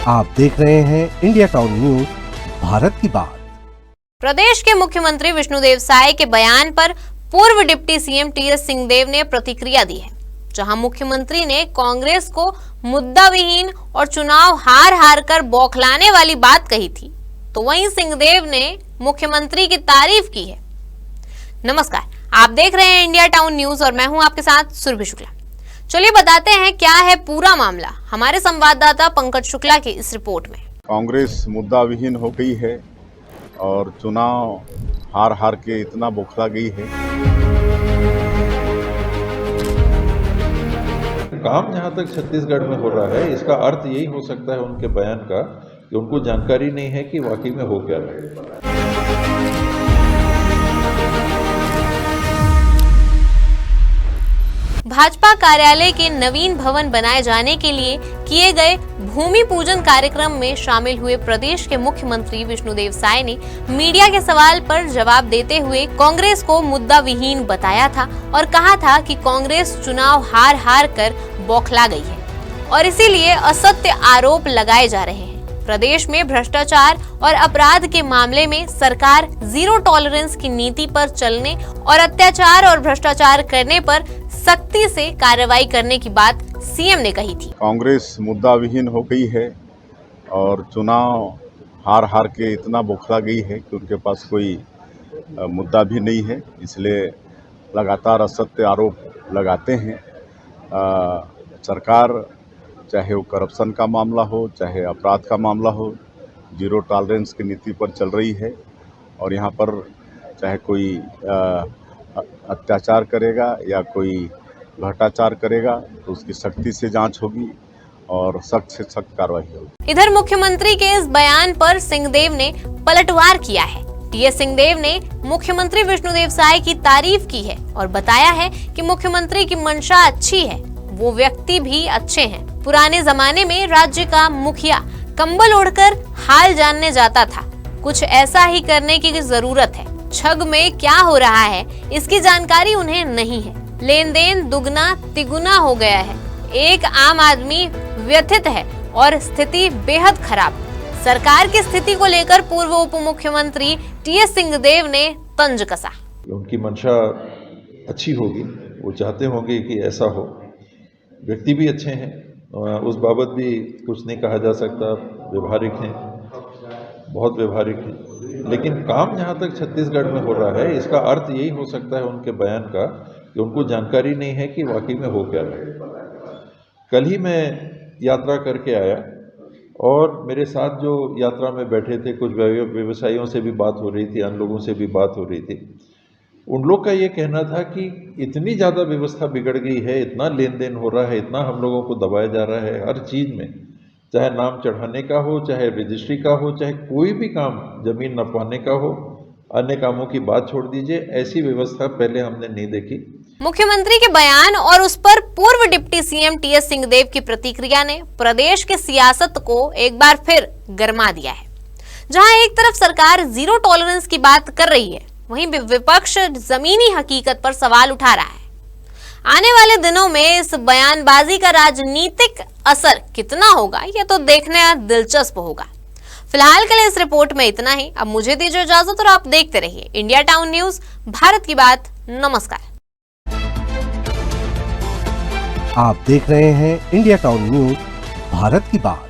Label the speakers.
Speaker 1: आप देख रहे हैं इंडिया टाउन न्यूज, भारत की बात।
Speaker 2: प्रदेश के मुख्यमंत्री विष्णुदेव साय के बयान पर पूर्व डिप्टी सीएम टीएस सिंहदेव ने प्रतिक्रिया दी है। जहां मुख्यमंत्री ने कांग्रेस को मुद्दा विहीन और चुनाव हार हार कर बौखलाने वाली बात कही थी, तो वहीं सिंहदेव ने मुख्यमंत्री की तारीफ की है। नमस्कार, आप देख रहे हैं इंडिया टाउन न्यूज और मैं हूं आपके साथ सुरभि शुक्ला। चलिए बताते हैं क्या है पूरा मामला, हमारे संवाददाता पंकज शुक्ला की इस रिपोर्ट में।
Speaker 3: कांग्रेस मुद्दा विहीन हो गई है और चुनाव हार हार के इतना बौखला गई है।
Speaker 4: काम जहां तक छत्तीसगढ़ में हो रहा है, इसका अर्थ यही हो सकता है उनके बयान का कि उनको जानकारी नहीं है कि वाकई में हो क्या रहा है।
Speaker 2: भाजपा कार्यालय के नवीन भवन बनाए जाने के लिए किए गए भूमि पूजन कार्यक्रम में शामिल हुए प्रदेश के मुख्यमंत्री विष्णुदेव साय ने मीडिया के सवाल पर जवाब देते हुए कांग्रेस को मुद्दा विहीन बताया था और कहा था कि कांग्रेस चुनाव हार हार कर बौखला गई है और इसीलिए असत्य आरोप लगाए जा रहे हैं। प्रदेश में भ्रष्टाचार और अपराध के मामले में सरकार जीरो टॉलरेंस की नीति पर चलने और अत्याचार और भ्रष्टाचार करने पर सख्ती से कार्रवाई करने की बात सीएम ने कही थी।
Speaker 3: कांग्रेस मुद्दा विहीन हो गई है और चुनाव हार हार के इतना बौखला गई है कि उनके पास कोई मुद्दा भी नहीं है, इसलिए लगातार असत्य आरोप लगाते हैं। सरकार चाहे वो करप्शन का मामला हो, चाहे अपराध का मामला हो, जीरो टॉलरेंस की नीति पर चल रही है और यहाँ पर चाहे कोई अत्याचार करेगा या कोई भ्रष्टाचार करेगा तो उसकी सख्ती से जांच होगी और सख्त से सख्त कार्रवाई होगी।
Speaker 2: इधर मुख्यमंत्री के इस बयान पर सिंहदेव ने पलटवार किया है। टीएस सिंहदेव ने मुख्यमंत्री विष्णुदेव साय की तारीफ की है और बताया है कि मुख्यमंत्री की मंशा अच्छी है, वो व्यक्ति भी अच्छे हैं। पुराने जमाने में राज्य का मुखिया कंबल ओढ़कर हाल जानने जाता था, कुछ ऐसा ही करने की जरूरत है। छग में क्या हो रहा है इसकी जानकारी उन्हें नहीं है। लेन देन दुगना तिगुना हो गया है। एक आम आदमी व्यथित है और स्थिति बेहद खराब। सरकार की स्थिति को लेकर पूर्व उप मुख्यमंत्री टीएस सिंहदेव ने तंज कसा।
Speaker 4: उनकी मंशा अच्छी होगी, वो चाहते होंगे कि ऐसा हो। व्यक्ति भी अच्छे हैं, उस बाबत भी कुछ नहीं कहा जा सकता। व्यवहारिक हैं, बहुत व्यवहारिक हैं, लेकिन काम जहाँ तक छत्तीसगढ़ में हो रहा है, इसका अर्थ यही हो सकता है उनके बयान का कि उनको जानकारी नहीं है कि वाकई में हो क्या रहा है। कल ही मैं यात्रा करके आया और मेरे साथ जो यात्रा में बैठे थे, कुछ व्यवसायियों से भी बात हो रही थी, अन्य लोगों से भी बात हो रही थी। उन लोग का ये कहना था कि इतनी ज़्यादा व्यवस्था बिगड़ गई है, इतना लेन देन हो रहा है, इतना हम लोगों को दबाया जा रहा है हर चीज़ में, चाहे नाम चढ़ाने का हो, चाहे रजिस्ट्री का हो, चाहे कोई भी काम जमीन नपवाने का हो, अन्य कामों की बात छोड़ दीजिए, ऐसी व्यवस्था पहले हमने नहीं देखी।
Speaker 2: मुख्यमंत्री के बयान और उस पर पूर्व डिप्टी सीएम टीएस सिंहदेव की प्रतिक्रिया ने प्रदेश के सियासत को एक बार फिर गरमा दिया है। जहां एक तरफ सरकार जीरो टॉलरेंस की बात कर रही है, वहीं विपक्ष जमीनी हकीकत पर सवाल उठा रहा है। आने वाले दिनों में इस बयानबाजी का राजनीतिक असर कितना होगा, यह तो देखने दिलचस्प होगा। फिलहाल के लिए इस रिपोर्ट में इतना ही। अब मुझे दीजिए इजाजत और आप देखते रहिए इंडिया टाउन न्यूज, भारत की बात। नमस्कार।
Speaker 1: आप देख रहे हैं इंडिया टाउन न्यूज, भारत की बात।